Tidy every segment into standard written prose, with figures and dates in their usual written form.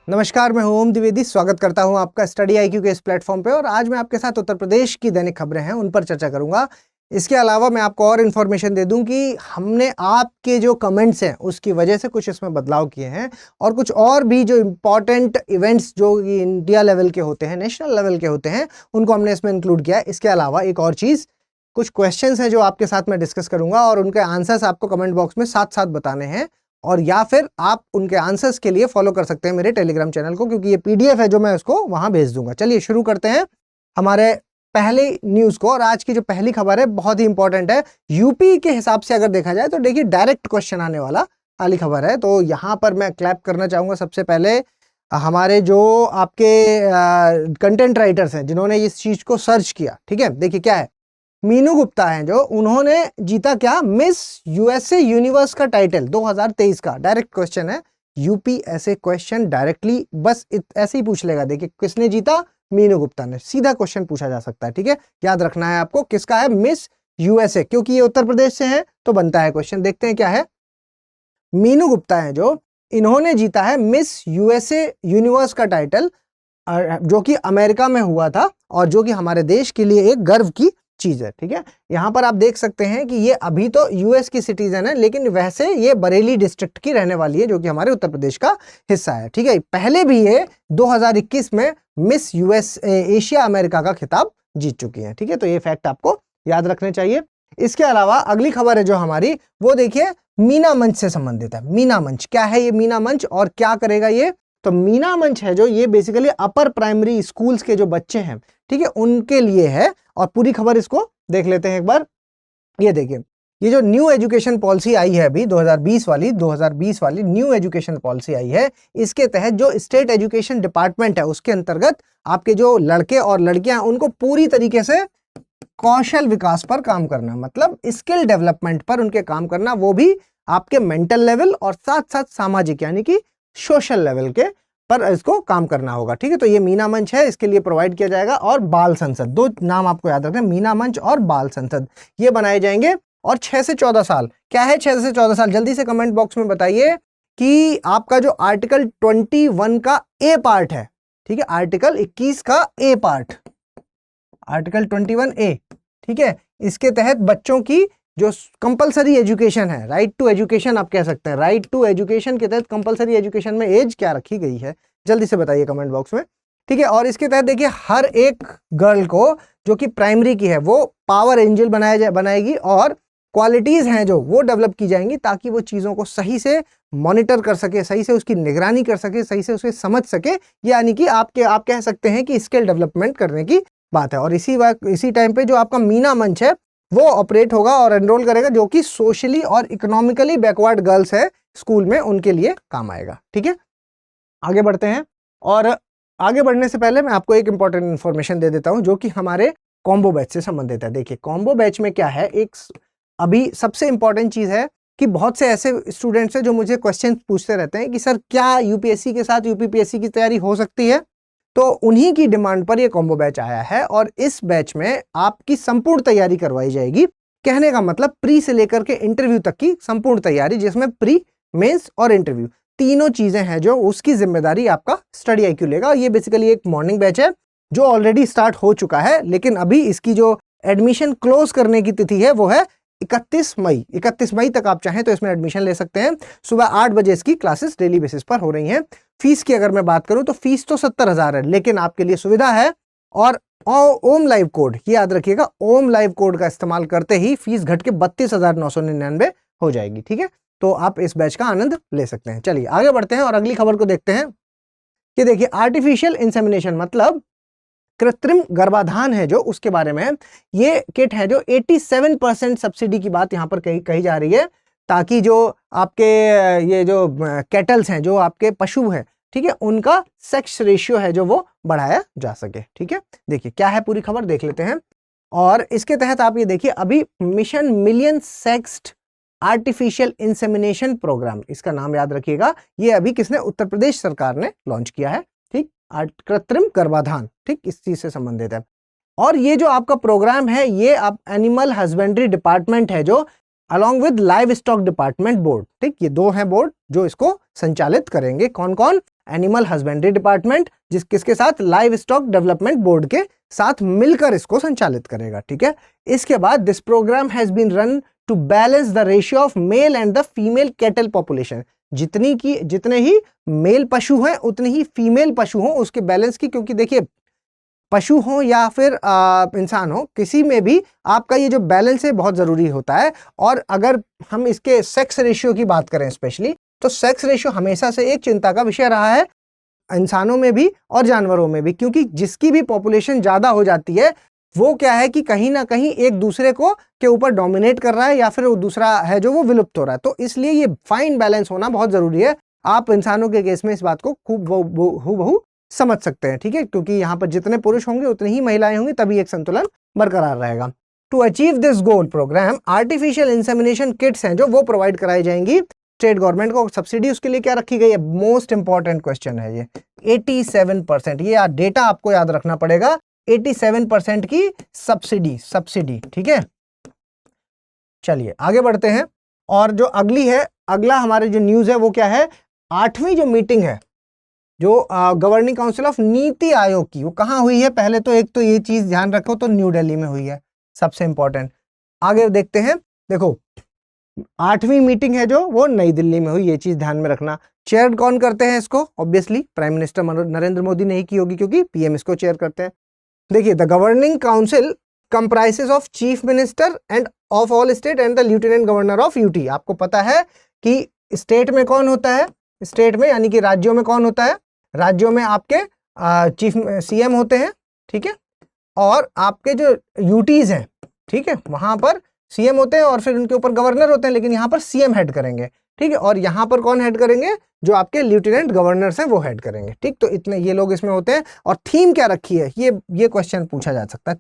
नमस्कार, मैं हूं ओम द्विवेदी। स्वागत करता हूं आपका स्टडी आईक्यू के इस प्लेटफॉर्म पे। और आज मैं आपके साथ उत्तर प्रदेश की दैनिक खबरें हैं उन पर चर्चा करूंगा। इसके अलावा मैं आपको और इन्फॉर्मेशन दे दूं कि हमने आपके जो कमेंट्स हैं उसकी वजह से कुछ इसमें बदलाव किए हैं और कुछ और भी जो इम्पॉर्टेंट इवेंट्स जो इंडिया लेवल के होते हैं, नेशनल लेवल के होते हैं, उनको हमने इसमें इंक्लूड किया है। इसके अलावा एक और चीज़, कुछ क्वेश्चंस हैं जो आपके साथ मैं डिस्कस करूंगा और उनके आंसर्स आपको कमेंट बॉक्स में साथ साथ बताने हैं। और या फिर आप उनके आंसर्स के लिए फॉलो कर सकते हैं मेरे टेलीग्राम चैनल को, क्योंकि ये पीडीएफ है जो मैं उसको वहां भेज दूंगा। चलिए शुरू करते हैं हमारे पहले न्यूज को। और आज की जो पहली खबर है बहुत ही इंपॉर्टेंट है। यूपी के हिसाब से अगर देखा जाए तो देखिए डायरेक्ट क्वेश्चन आने वाला पहली खबर है। तो यहाँ पर मैं क्लैप करना चाहूंगा सबसे पहले हमारे जो आपके कंटेंट राइटर्स हैं जिन्होंने इस चीज को सर्च किया। ठीक है, देखिए क्या है। मीनू गुप्ता हैं जो, उन्होंने जीता क्या, मिस यूएसए यूनिवर्स का टाइटल 2023 का। डायरेक्ट क्वेश्चन है, यूपी ऐसे क्वेश्चन डायरेक्टली बस ऐसे ही पूछ लेगा। देखिए किसने जीता, मीनू गुप्ता ने। सीधा क्वेश्चन पूछा जा सकता है। ठीक है, याद रखना है आपको किसका है, मिस यूएसए, क्योंकि ये उत्तर प्रदेश से है तो बनता है क्वेश्चन। देखते हैं क्या है। मीनू गुप्ता है जो, इन्होंने जीता है मिस यूएसए यूनिवर्स का टाइटल, जो कि अमेरिका में हुआ था और जो कि हमारे देश के लिए एक गर्व की चीज है। ठीक है, यहां पर आप देख सकते हैं कि ये अभी तो यूएस की सिटीजन है, लेकिन वैसे ये बरेली डिस्ट्रिक्ट की रहने वाली है जो कि हमारे उत्तर प्रदेश का हिस्सा है। ठीक है, पहले भी ये 2021 में मिस यूएस एशिया अमेरिका का खिताब जीत चुकी है। ठीक है, तो ये फैक्ट आपको याद रखने चाहिए। इसके अलावा अगली खबर है जो हमारी, वो देखिए मीना मंच से संबंधित है। मीना मंच क्या है, ये मीना मंच और क्या करेगा ये। तो मीना मंच है जो, ये बेसिकली अपर प्राइमरी स्कूल्स के जो बच्चे हैं, ठीक है, उनके लिए है। और पूरी खबर इसको देख लेते हैं एक बार। ये देखिए, ये जो न्यू एजुकेशन पॉलिसी आई है अभी 2020 वाली न्यू एजुकेशन पॉलिसी आई है, इसके तहत जो स्टेट एजुकेशन डिपार्टमेंट है उसके अंतर्गत आपके जो लड़के और लड़कियां, उनको पूरी तरीके से कौशल विकास पर काम करना, मतलब स्किल डेवलपमेंट पर उनके काम करना, वो भी आपके मेंटल लेवल और साथ साथ सामाजिक यानी कि सोशल लेवल के पर इसको काम करना होगा। ठीक है, तो ये मीना मंच है, इसके लिए प्रोवाइड किया जाएगा। और बाल संसद, दो नाम आपको याद रखना है, मीना मंच और बाल संसद, ये बनाए जाएंगे। और 6 से 14 साल, क्या है 6 से 14 साल, जल्दी से कमेंट बॉक्स में बताइए कि आपका जो आर्टिकल 21 का ए पार्ट है, ठीक है, आर्टिकल 21 का ए पार्ट, आर्टिकल 21 ए, ठीक है, इसके तहत बच्चों की जो कंपलसरी एजुकेशन है, राइट टू एजुकेशन आप कह सकते हैं, राइट टू एजुकेशन के तहत कंपलसरी एजुकेशन में एज क्या रखी गई है, जल्दी से बताइए कमेंट बॉक्स में। ठीक है, और इसके तहत देखिए हर एक गर्ल को जो कि प्राइमरी की है वो पावर एंजल बनाएगी और क्वालिटीज हैं जो वो डेवलप की जाएंगी ताकि वो चीज़ों को सही से मॉनिटर कर सके, सही से उसकी निगरानी कर सके, सही से उसे समझ सके। यानी कि आप कह सकते हैं कि स्किल डेवलपमेंट करने की बात है। और इसी टाइम पे जो आपका मीना मंच है वो ऑपरेट होगा और एनरोल करेगा जो कि सोशली और इकोनॉमिकली बैकवर्ड गर्ल्स है स्कूल में, उनके लिए काम आएगा। ठीक है, आगे बढ़ते हैं। और आगे बढ़ने से पहले मैं आपको एक इंपॉर्टेंट इन्फॉर्मेशन दे देता हूं जो कि हमारे कॉम्बो बैच से संबंधित है। देखिए कॉम्बो बैच में क्या है, एक अभी सबसे इंपॉर्टेंट चीज है कि बहुत से ऐसे स्टूडेंट्स हैं जो मुझे क्वेश्चन पूछते रहते हैं कि सर क्या यूपीएससी के साथ यूपीपीएससी की तैयारी हो सकती है। तो उन्हीं की डिमांड पर ये कॉम्बो बैच आया है और इस बैच में आपकी संपूर्ण तैयारी करवाई जाएगी। कहने का मतलब प्री से लेकर के इंटरव्यू तक की संपूर्ण तैयारी, जिसमें प्री, मेंस और इंटरव्यू तीनों चीजें हैं जो उसकी जिम्मेदारी आपका स्टडी आईक्यू लेगा। ये बेसिकली एक मॉर्निंग बैच है जो ऑलरेडी स्टार्ट हो चुका है, लेकिन अभी इसकी जो एडमिशन क्लोज करने की तिथि है वो है 31 मई। 31 मई तक आप चाहें तो इसमें एडमिशन ले सकते हैं। सुबह 8 बजे इसकी क्लासेस डेली बेसिस पर हो रही हैं। फीस की अगर मैं बात करूं तो फीस तो 70,000 है, लेकिन आपके लिए सुविधा है और ओम लाइव कोड, ये याद रखिएगा, ओम लाइव कोड का इस्तेमाल करते ही फीस घट के 32,999 हो जाएगी। ठीक है, तो आप इस बैच का आनंद ले सकते हैं। चलिए आगे बढ़ते हैं और अगली खबर को देखते हैं। ये देखिए आर्टिफिशियल इंसेमिनेशन मतलब कृत्रिम गर्भाधान है जो, उसके बारे में ये किट है जो 87% सब्सिडी की बात यहाँ पर कही जा रही है, ताकि जो आपके ये जो कैटल्स हैं, जो आपके पशु हैं, ठीक है, उनका सेक्स रेशियो है जो वो बढ़ाया जा सके। ठीक है, देखिए क्या है पूरी खबर देख लेते हैं। और इसके तहत आप ये देखिए अभी mission million sexed artificial insemination programme, इसका नाम याद रखिएगा, ये अभी किसने, उत्तर प्रदेश सरकार ने लॉन्च किया है। ठीक, कृत्रिम गर्भाधान, ठीक, इस चीज से संबंधित है। और ये जो आपका प्रोग्राम है ये आप एनिमल हस्बेंड्री डिपार्टमेंट है जो along with live stock department board, ठीक, ये दो हैं बोर्ड जो इसको संचालित करेंगे। कौन कौन, एनिमल हस्बेंड्री डिपार्टमेंट, किसके साथ, लाइव स्टॉक डेवलपमेंट बोर्ड के साथ मिलकर इसको संचालित करेगा। ठीक है, इसके बाद this program has been run to balance the ratio of male and the female cattle population, जितने ही मेल पशु हैं उतने ही फीमेल पशु हों उसके बैलेंस की, क्योंकि देखिए पशु हो या फिर इंसान हो, किसी में भी आपका ये जो बैलेंस है बहुत ज़रूरी होता है। और अगर हम इसके सेक्स रेशियो की बात करें स्पेशली, तो सेक्स रेशियो हमेशा से एक चिंता का विषय रहा है इंसानों में भी और जानवरों में भी, क्योंकि जिसकी भी पॉपुलेशन ज़्यादा हो जाती है वो क्या है कि कहीं ना कहीं एक दूसरे को के ऊपर डोमिनेट कर रहा है या फिर वो दूसरा है जो वो विलुप्त हो रहा है। तो इसलिए ये फाइन बैलेंस होना बहुत ज़रूरी है। आप इंसानों के केस में इस बात को खूब हूबहू समझ सकते हैं। ठीक है, क्योंकि यहाँ पर जितने पुरुष होंगे उतनी ही महिलाएं होंगी, तभी एक संतुलन बरकरार रहेगा। To achieve this goal program artificial insemination kits हैं जो वो प्रोवाइड कराई जाएंगी स्टेट गवर्नमेंट को। सब्सिडी उसके लिए क्या रखी गई है, मोस्ट इंपॉर्टेंट क्वेश्चन है ये, 87%। ये डेटा आपको याद रखना पड़ेगा, 87% की सब्सिडी। ठीक है, चलिए आगे बढ़ते हैं। और जो अगला हमारे जो न्यूज है वो क्या है, 8वीं जो मीटिंग है जो governing council of NITI Aayog की, वो कहाँ हुई है। पहले तो एक तो ये चीज ध्यान रखो, तो न्यू दिल्ली में हुई है, सबसे इंपॉर्टेंट। आगे देखते हैं, देखो 8वीं मीटिंग है जो वो नई दिल्ली में हुई, ये चीज ध्यान में रखना। चेयर कौन करते हैं इसको, obviously prime minister Narendra Modi ने ही की होगी, क्योंकि पीएम इसको चेयर करते हैं। देखिए, the governing council comprises of chief minister end of all state and the lieutenant governor of UT. आपको पता है कि स्टेट में कौन होता है, स्टेट में यानी कि राज्यों में कौन होता है, राज्यों में आपके चीफ सीएम होते हैं। ठीक है, और आपके जो यूटीज हैं, ठीक है, वहां पर सीएम होते हैं और फिर उनके ऊपर गवर्नर होते हैं, लेकिन यहाँ पर सीएम हेड करेंगे। ठीक है, और यहाँ पर कौन हेड करेंगे, जो आपके लेफ्टिनेंट गवर्नर्स हैं वो हेड करेंगे। ठीक, तो इतने ये लोग इसमें होते हैं। और थीम क्या रखी है, ये क्वेश्चन पूछा जा सकता है।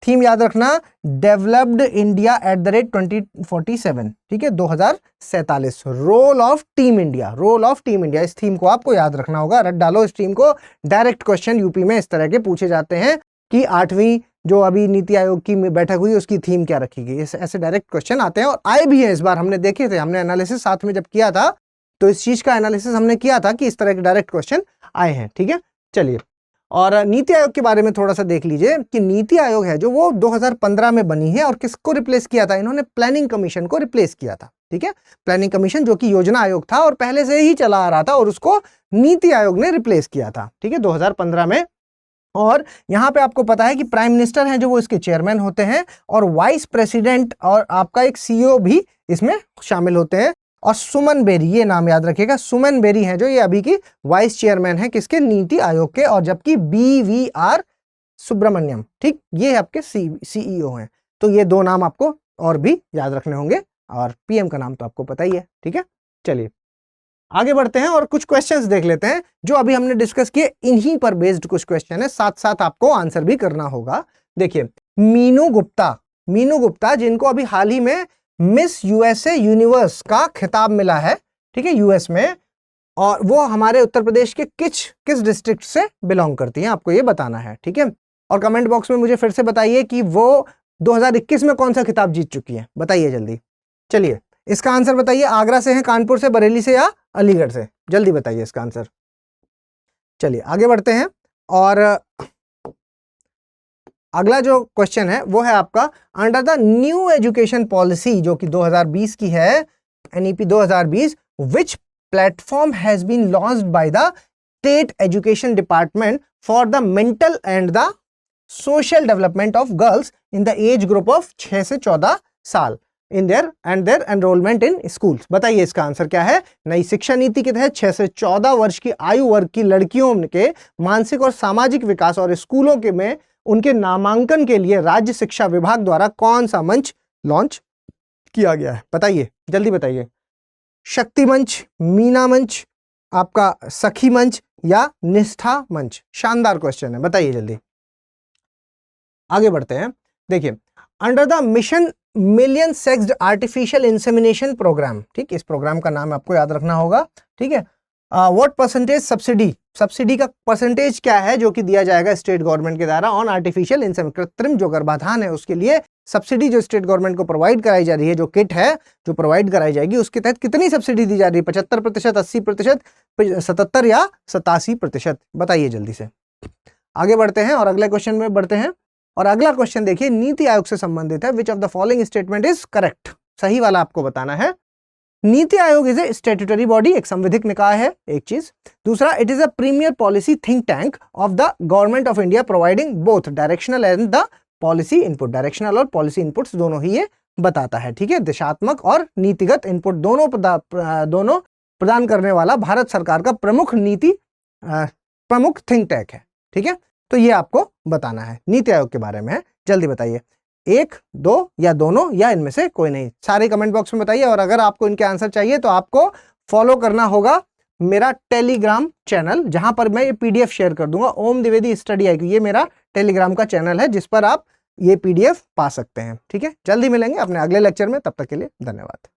थीम याद रखना, developed India at the rate 2047। ठीक है, 2047। रोल ऑफ टीम इंडिया, इस थीम को आपको याद रखना होगा, रट डालो इस थीम को। डायरेक्ट क्वेश्चन यूपी में इस तरह के पूछे जाते हैं कि 8वीं जो अभी नीति आयोग की बैठक हुई उसकी थीम क्या रखी गई, ऐसे डायरेक्ट क्वेश्चन आते हैं और आए भी हैं। इस बार हमने देखे थे, हमने एनालिसिस साथ में जब किया था तो इस चीज का एनालिसिस हमने किया था कि इस तरह के डायरेक्ट क्वेश्चन आए हैं। ठीक है, चलिए, और नीति आयोग के बारे में थोड़ा सा देख लीजिए कि नीति आयोग है जो वो 2015 में बनी है, और किसको रिप्लेस किया था, इन्होंने प्लानिंग कमीशन को रिप्लेस किया था। ठीक है, प्लानिंग कमीशन जो कि योजना आयोग था और पहले से ही चला आ रहा था, और उसको नीति आयोग ने रिप्लेस किया था। ठीक है, 2015 में। और यहाँ पे आपको पता है कि प्राइम मिनिस्टर हैं जो वो इसके चेयरमैन होते हैं, और वाइस प्रेसिडेंट और आपका एक सीईओ भी इसमें शामिल होते हैं। और सुमन बेरी, ये नाम याद रखिएगा, सुमन बेरी हैं जो ये अभी की वाइस चेयरमैन है किसके, नीति आयोग के, और जबकि BVR सुब्रमण्यम, ठीक, ये आपके सीईओ हैं। तो ये दो नाम आपको और भी याद रखने होंगे, और पीएम का नाम तो आपको पता ही है। ठीक है, चलिए आगे बढ़ते हैं और कुछ क्वेश्चंस देख लेते हैं जो अभी हमने डिस्कस किए, इन्हीं पर बेस्ड कुछ क्वेश्चन है, साथ साथ आपको आंसर भी करना होगा। देखिए, मीनू गुप्ता जिनको अभी हाल ही में मिस यूएसए यूनिवर्स का खिताब मिला है, ठीक है, यूएस में, और वो हमारे उत्तर प्रदेश के किस डिस्ट्रिक्ट से बिलोंग करती हैं, आपको ये बताना है। ठीक है, और कमेंट बॉक्स में मुझे फिर से बताइए कि वो 2021 में कौन सा खिताब जीत चुकी है, बताइए जल्दी। चलिए इसका आंसर बताइए, आगरा से है, कानपुर से, बरेली से या अलीगढ़ से, जल्दी बताइए इसका आंसर। चलिए आगे बढ़ते हैं, और अगला जो क्वेश्चन है वो है आपका, under the new education policy जो कि 2020 की है, NEP 2020, which platform has been launched by the state education department for the mental and the social development of girls in the age group of 6 से 14 साल in their enrolment in schools. बताइए इसका answer क्या है। नई शिक्षा नीति के तहत 6 से 14 वर्ष की आयु वर्ग की लड़कियों के मानसिक और सामाजिक विकास और स्कूलों के में उनके नामांकन के लिए राज्य शिक्षा विभाग द्वारा कौन सा मंच लॉन्च किया गया है, बताइए जल्दी बताइए। शक्ति मंच, मीना मंच, आपका सखी मंच या निष्ठा मंच। शानदार क्वेश्चन है, बताइए जल्दी। आगे बढ़ते हैं, देखिए, under the mission million sexed artificial insemination programme, ठीक, इस प्रोग्राम का नाम आपको याद रखना होगा। ठीक है, व्हाट परसेंटेज सब्सिडी का परसेंटेज क्या है जो कि दिया जाएगा स्टेट गवर्नमेंट के द्वारा ऑन आर्टिफिशियल इंसेमिनेशन, कृत्रिम जो गर्भाधान है उसके लिए सब्सिडी जो स्टेट गवर्नमेंट को प्रोवाइड कराई जा रही है, जो किट है जो प्रोवाइड कराई जाएगी, उसके तहत कितनी सब्सिडी दी जा रही है? 75%, 80%, 77 या 87%? बताइए जल्दी से। आगे बढ़ते हैं और अगले क्वेश्चन में बढ़ते हैं। और अगला क्वेश्चन देखिए, नीति आयोग से संबंधित है। Which of the following statement is correct? सही वाला आपको बताना है। NITI Aayog is a statutory body, एक संवैधानिक निकाय है, एक चीज। दूसरा, it is a premier policy think tank of the government of India, providing both directional and the policy input. Directional और पॉलिसी इनपुट्स दोनों ही ये बताता है, ठीक है। दिशात्मक और नीतिगत इनपुट दोनों प्रदान करने वाला भारत सरकार का प्रमुख थिंक टैंक है, ठीक है। तो ये आपको बताना है, नीति आयोग के बारे में है। जल्दी बताइए, 1, 2 या दोनों, या इनमें से कोई नहीं। सारे कमेंट बॉक्स में बताइए। और अगर आपको इनके आंसर चाहिए तो आपको फॉलो करना होगा मेरा टेलीग्राम चैनल, जहां पर मैं ये पीडीएफ शेयर कर दूंगा। ओम द्विवेदी स्टडी IQ, ये मेरा टेलीग्राम का चैनल है जिस पर आप ये पीडीएफ पा सकते हैं, ठीक है। जल्दी मिलेंगे अपने अगले लेक्चर में, तब तक के लिए धन्यवाद।